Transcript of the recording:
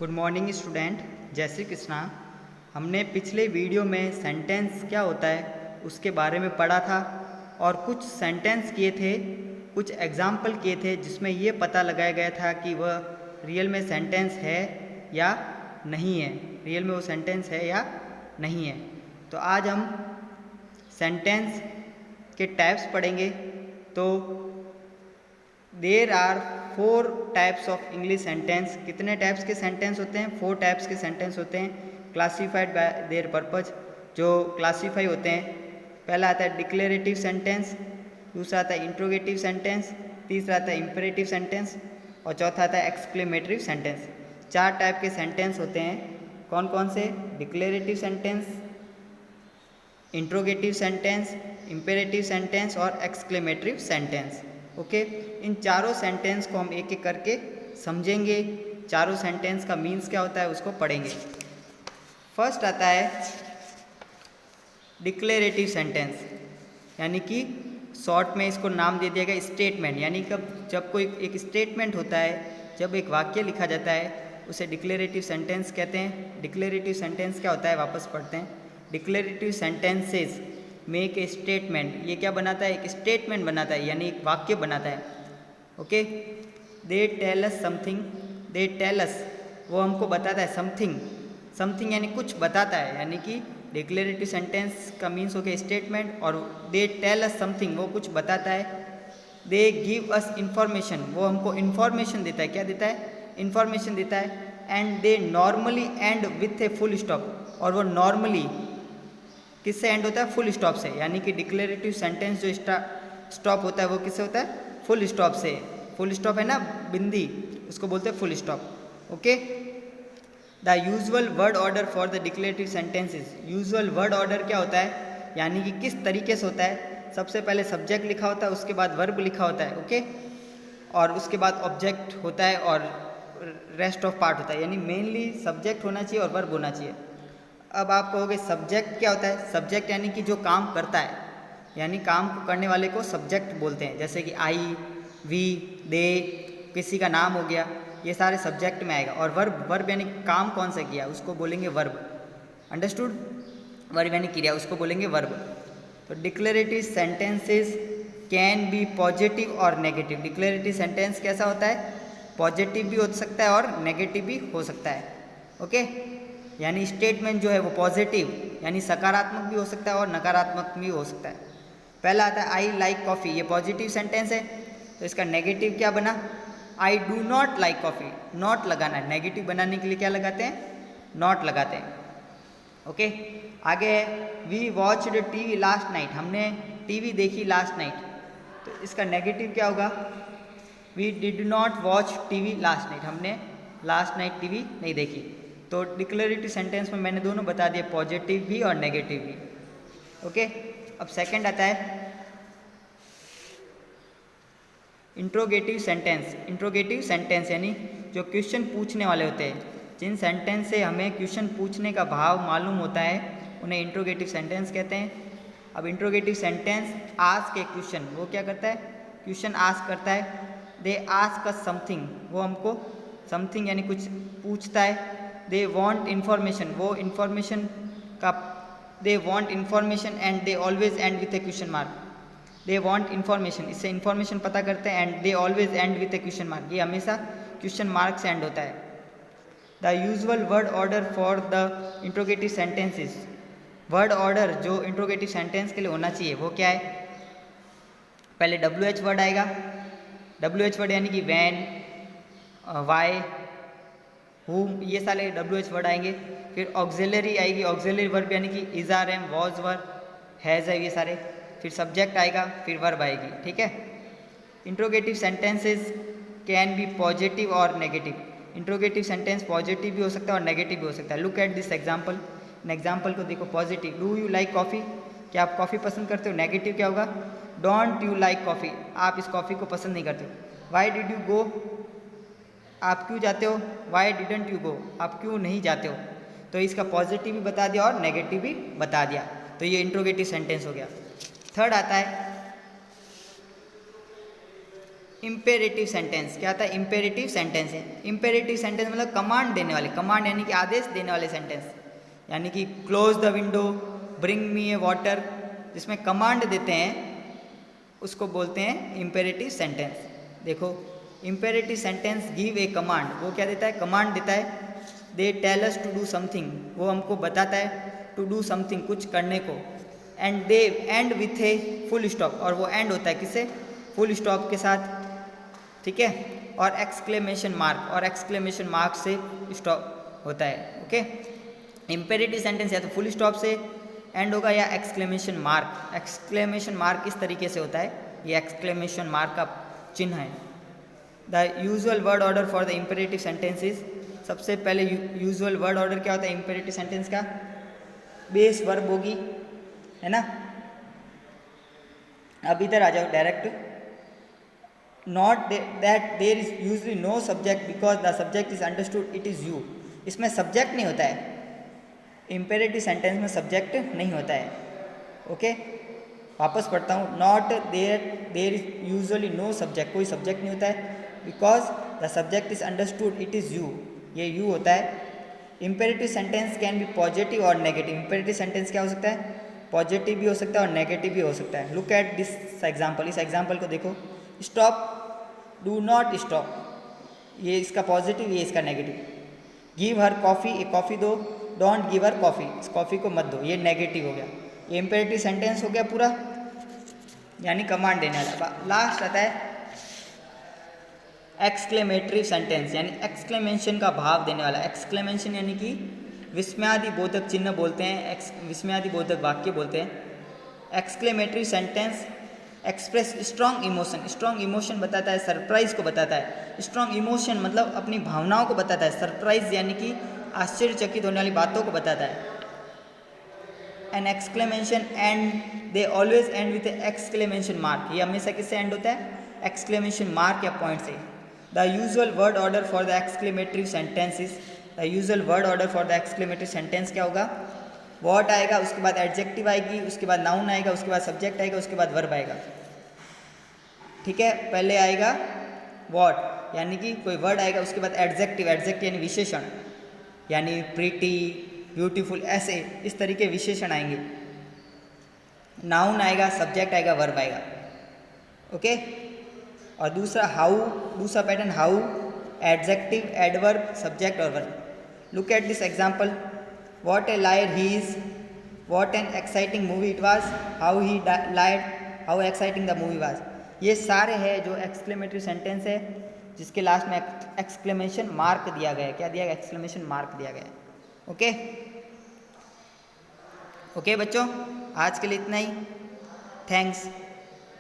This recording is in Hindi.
गुड मॉर्निंग स्टूडेंट, जय श्री कृष्णा। हमने पिछले वीडियो में सेंटेंस क्या होता है उसके बारे में पढ़ा था और कुछ सेंटेंस किए थे, कुछ एग्जाम्पल किए थे जिसमें ये पता लगाया गया था कि वह रियल में सेंटेंस है या नहीं है, रियल में वो सेंटेंस है या नहीं है। तो आज हम सेंटेंस के टाइप्स पढ़ेंगे। तो there are 4 types of English sentence. कितने टाइप्स के सेंटेंस होते हैं? 4 टाइप्स के सेंटेंस होते हैं, क्लासीफाइड बाय देयर पर्पज, जो क्लासीफाई होते हैं। पहला आता है डिक्लेरेटिव सेंटेंस, दूसरा आता है इंट्रोगेटिव सेंटेंस, तीसरा आता है इंपेरेटिव सेंटेंस और चौथा आता है एक्सक्लेमेटरी सेंटेंस। 4 टाइप के सेंटेंस होते हैं। कौन कौन से? Declarative sentence, interrogative sentence, imperative sentence और एक्सक्लेमेटरी सेंटेंस। ओके, इन चारों सेंटेंस को हम एक एक करके समझेंगे। चारों सेंटेंस का मीन्स क्या होता है उसको पढ़ेंगे। फर्स्ट आता है डिक्लेरेटिव सेंटेंस, यानी कि शॉर्ट में इसको नाम दे दिया गया स्टेटमेंट। यानी जब कोई एक स्टेटमेंट होता है, जब एक वाक्य लिखा जाता है उसे डिक्लेरेटिव सेंटेंस कहते हैं। डिक्लेरेटिव सेंटेंस क्या होता है वापस पढ़ते हैं। Declarative sentences make a statement. ये क्या बनाता है? एक स्टेटमेंट बनाता है, यानी एक वाक्य बनाता है। Okay, they tell us something, they tell us वो हमको बताता है समथिंग, समथिंग यानी कुछ बताता है, यानी कि डिक्लेरेटिव सेंटेंस का मीन्स हो गया स्टेटमेंट और दे टेल अस समथिंग वो कुछ बताता है। दे गिव अस इंफॉर्मेशन वो हमको इंफॉर्मेशन देता है। क्या देता है? इंफॉर्मेशन देता है। And they normally and with a full stop, और वो नॉर्मली किससे एंड होता है? फुल स्टॉप से। यानी कि डिक्लेरेटिव सेंटेंस जो स्टॉप होता है वो किससे होता है? फुल स्टॉप से। फुल स्टॉप है ना, बिंदी, उसको बोलते हैं full stop. Okay, the usual word order for the declarative sentences. Usual word order क्या होता है, यानी कि किस तरीके से होता है? सबसे पहले सब्जेक्ट लिखा होता है, उसके बाद वर्ब लिखा होता है। ओके, और उसके बाद ऑब्जेक्ट होता है और रेस्ट ऑफ पार्ट होता है। यानी मेनली सब्जेक्ट होना चाहिए और वर्ब होना चाहिए। अब आप कहोगे सब्जेक्ट क्या होता है? सब्जेक्ट यानी कि जो काम करता है, यानी काम को करने वाले को सब्जेक्ट बोलते हैं। जैसे कि आई, वी, दे, किसी का नाम हो गया, ये सारे सब्जेक्ट में आएगा। और वर्ब, वर्ब यानी काम कौन सा किया उसको बोलेंगे वर्ब। अंडरस्टूड? वर्ब यानी क्रिया, उसको बोलेंगे वर्ब। तो declarative sentences can be positive और नेगेटिव। डिक्लेरेटिव सेंटेंस कैसा होता है? पॉजिटिव भी हो सकता है और नेगेटिव भी हो सकता है। ओके, यानी स्टेटमेंट जो है वो पॉजिटिव यानी सकारात्मक भी हो सकता है और नकारात्मक भी हो सकता है। पहला आता है आई लाइक कॉफ़ी, ये पॉजिटिव सेंटेंस है। तो इसका नेगेटिव क्या बना? I do not like coffee. Not लगाना है, नेगेटिव बनाने के लिए क्या लगाते हैं? नॉट लगाते हैं। ओके, आगे है we watched TV last night. हमने टीवी देखी लास्ट नाइट। तो इसका नेगेटिव क्या होगा? We did not watch TV last night. हमने लास्ट नाइट टीवी नहीं देखी। तो डिक्लेरेटिव सेंटेंस में मैंने दोनों बता दिए, पॉजिटिव भी और नेगेटिव भी। ओके, अब सेकंड आता है इंट्रोगेटिव सेंटेंस। इंट्रोगेटिव सेंटेंस यानी जो क्वेश्चन पूछने वाले होते हैं, जिन सेंटेंस से हमें क्वेश्चन पूछने का भाव मालूम होता है उन्हें इंट्रोगेटिव सेंटेंस कहते हैं। अब इंट्रोगेटिव सेंटेंस आस्क ए क्वेश्चन, वो क्या करता है? क्वेश्चन आस्क करता है। दे आस्क अस समथिंग, वो हमको समथिंग यानी कुछ पूछता है। दे वॉन्ट इन्फॉर्मेशन, वो इन्फॉर्मेशन का, they want information and they always and with A question mark. They want information, इससे इन्फॉर्मेशन पता करते हैं। And they always and with A question mark, ये हमेशा क्वेश्चन मार्क से एंड होता है। The usual word order for the interrogative sentences. Word order जो इंट्रोगेटिव सेंटेंस के लिए होना चाहिए वो क्या है? पहले WH वर्ड आएगा। WH वर्ड यानी कि वैन, वाई, हु, ये सारे WH वर्ड आएंगे। फिर ऑक्सिलरी आएगी, ऑक्सिलरी वर्ब यानी कि is, are, am, was, were, has है, ये सारे। फिर सब्जेक्ट आएगा, फिर वर्ब आएगी। ठीक है, interrogative sentences can be positive और नेगेटिव। इंट्रोगेटिव सेंटेंस पॉजिटिव भी हो सकता है और नेगेटिव भी हो सकता है। Look at this example. Example को देखो। Positive, do you like coffee, क्या आप कॉफ़ी पसंद करते हो? नेगेटिव क्या होगा? डोंट यू लाइक कॉफ़ी, आप इस कॉफ़ी को पसंद नहीं करते हो। वाई डिड यू गो, आप क्यों जाते हो? वाई डिडंट यू गो, आप क्यों नहीं जाते हो? तो इसका पॉजिटिव भी बता दिया और नेगेटिव भी बता दिया। तो ये इंट्रोगेटिव सेंटेंस हो गया। थर्ड आता है इम्पेरेटिव सेंटेंस क्या होता है? इम्पेरेटिव सेंटेंस है। इम्पेरेटिव सेंटेंस मतलब कमांड देने वाले, कमांड यानी कि आदेश देने वाले सेंटेंस, यानी कि close the window, bring me a water, जिसमें कमांड देते हैं उसको बोलते हैं इम्पेरेटिव सेंटेंस। देखो imperative sentence give a command, वो क्या देता है? कमांड देता है। They tell us to do something, वो हमको बताता है टू डू समथिंग, कुछ करने को। And they and with a full stop, और वो एंड होता है किससे? फुल स्टॉप के साथ, ठीक है। और एक्सक्लेमेशन मार्क, और एक्सक्लेमेशन मार्क से स्टॉप होता है, ओके। इम्पेरेटिव सेंटेंस या तो फुल स्टॉप से एंड होगा या एक्सक्लेमेशन मार्क। एक्सक्लेमेशन मार्क इस तरीके से होता है, ये एक्सक्लेमेशन मार्क का चिन्ह है। The usual word order for the imperative sentences, सबसे पहले यूजुअल वर्ड ऑर्डर क्या होता है इम्पेरेटिव सेंटेंस का? बेस वर्ब होगी, है ना। अब इधर आ जाओ direct. Note that there is usually no subject because the subject is understood it is you, इसमें सब्जेक्ट नहीं होता है। इम्पेरेटिव सेंटेंस में सब्जेक्ट नहीं होता है, ओके। वापस पढ़ता हूँ। Note there is usually no subject, कोई सब्जेक्ट नहीं होता है। Because the subject is understood it is you, ये यू होता है। Imperative sentence can be positive और नेगेटिव। इम्पेरेटिव सेंटेंस क्या हो सकता है? पॉजिटिव भी हो सकता है और नेगेटिव भी हो सकता है। लुक एट दिस एग्जाम्पल, इस एग्जाम्पल को देखो। स्टॉप, डू नॉट स्टॉप, ये इसका पॉजिटिव, ये इसका नेगेटिव। गिव हर कॉफ़ी, एक कॉफ़ी दो। डोंट गिव हर कॉफ़ी, इस कॉफ़ी को मत दो, ये नेगेटिव हो गया। ये इम्पेरेटिव सेंटेंस हो गया पूरा, यानी कमांड देने वाला। लास्ट आता है एक्सक्लेमेटरी सेंटेंस, यानी एक्सक्लेमेशन का भाव देने वाला। एक्सक्लेमेशन यानी कि विस्मयादिबोधक चिन्ह बोलते हैं, विस्मयादिबोधक वाक्य बोलते हैं। Exclamatory sentence express strong emotion, strong emotion बताता है, सरप्राइज को बताता है। स्ट्रॉन्ग इमोशन मतलब अपनी भावनाओं को बताता है। सरप्राइज यानी कि आश्चर्यचकित होने वाली बातों को बताता है। An exclamation and they always and with exclamation mark, ये हमेशा किससे एंड होता है? एक्सक्लेमेशन मार्क या पॉइंट से। The usual word order for the exclamatory sentences, the usual word order for the exclamatory sentence क्या होगा? व्हाट आएगा, उसके बाद एडजेक्टिव आएगी, उसके बाद नाउन आएगा, उसके बाद सब्जेक्ट आएगा, उसके बाद वर्ब आएगा, ठीक है। पहले आएगा व्हाट, यानी कि कोई वर्ड आएगा, उसके बाद एडजेक्टिव, एडजेक्टिव यानी विशेषण, यानी प्रीटी, ब्यूटीफुल, ऐसे इस तरीके विशेषण आएंगे। नाउन आएगा, सब्जेक्ट आएगा, वर्ब आएगा, ओके। और दूसरा हाउ, दूसरा pattern how, adjective, adverb, subject और verb. Look at this example. What a liar he is, what an exciting movie it was, how he lied, how exciting the movie was. ये सारे हैं जो एक्सक्लेमेटरी सेंटेंस है जिसके लास्ट में एक्सक्लेमेशन मार्क दिया गया है। क्या दिया गया? एक्सक्लेमेशन मार्क दिया गया है, ओके। ओके बच्चों, आज के लिए इतना ही। थैंक्स।